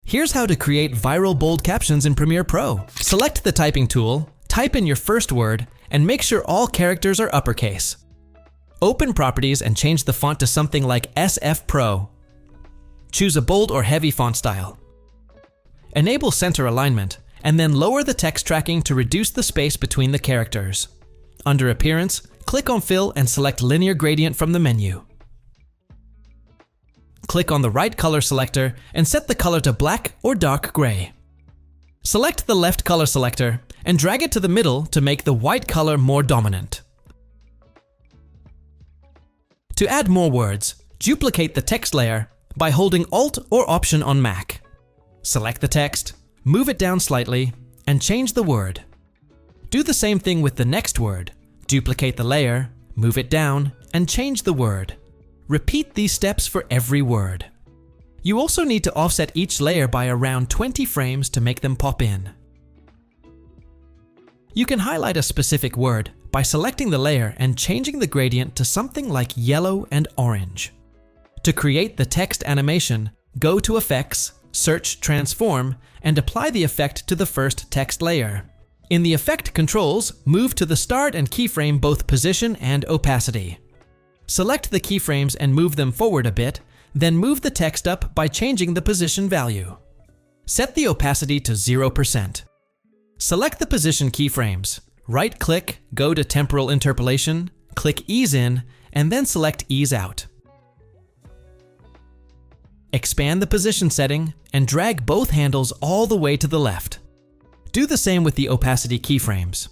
Here's how to create viral bold captions in Premiere Pro. Select the typing tool, type in your first word, and make sure all characters are uppercase. Open Properties and change the font to something like SF Pro. Choose a bold or heavy font style. Enable center alignment, and then lower the text tracking to reduce the space between the characters. Under Appearance, click on Fill and select Linear Gradient from the menu. Click on the right color selector and set the color to black or dark gray. Select the left color selector and drag it to the middle to make the white color more dominant. To add more words, duplicate the text layer by holding Alt or Option on Mac. Select the text, move it down slightly, and change the word. Do the same thing with the next word. Duplicate the layer, move it down, and change the word. Repeat these steps for every word. You also need to offset each layer by around 20 frames to make them pop in. You can highlight a specific word by selecting the layer and changing the gradient to something like yellow and orange. To create the text animation, go to Effects, search Transform, and apply the effect to the first text layer. In the Effect controls, move to the start and keyframe both position and opacity. Select the keyframes and move them forward a bit, then move the text up by changing the position value. Set the opacity to 0%. Select the position keyframes. Right-click, go to Temporal Interpolation, click Ease In, and then select Ease Out. Expand the position setting and drag both handles all the way to the left. Do the same with the opacity keyframes.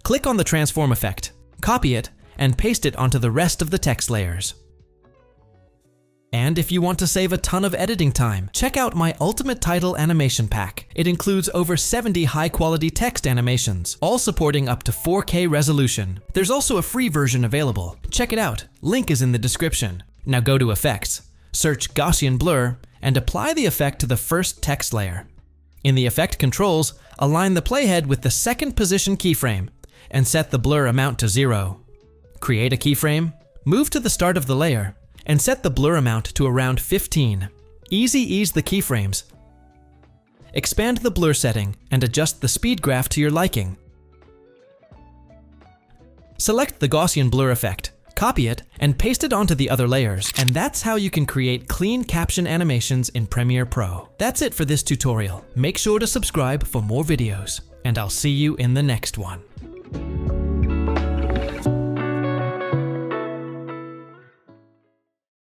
Click on the transform effect, copy it, and paste it onto the rest of the text layers. And if you want to save a ton of editing time, check out my Ultimate Title Animation Pack. It includes over 70 high-quality text animations, all supporting up to 4K resolution. There's also a free version available. Check it out, link is in the description. Now go to Effects, search Gaussian Blur, and apply the effect to the first text layer. In the Effect controls, align the playhead with the second position keyframe, and set the blur amount to 0. Create a keyframe, move to the start of the layer, and set the blur amount to around 15. Easy ease the keyframes. Expand the blur setting and adjust the speed graph to your liking. Select the Gaussian blur effect, copy it, and paste it onto the other layers, and that's how you can create clean caption animations in Premiere Pro. That's it for this tutorial. Make sure to subscribe for more videos, and I'll see you in the next one.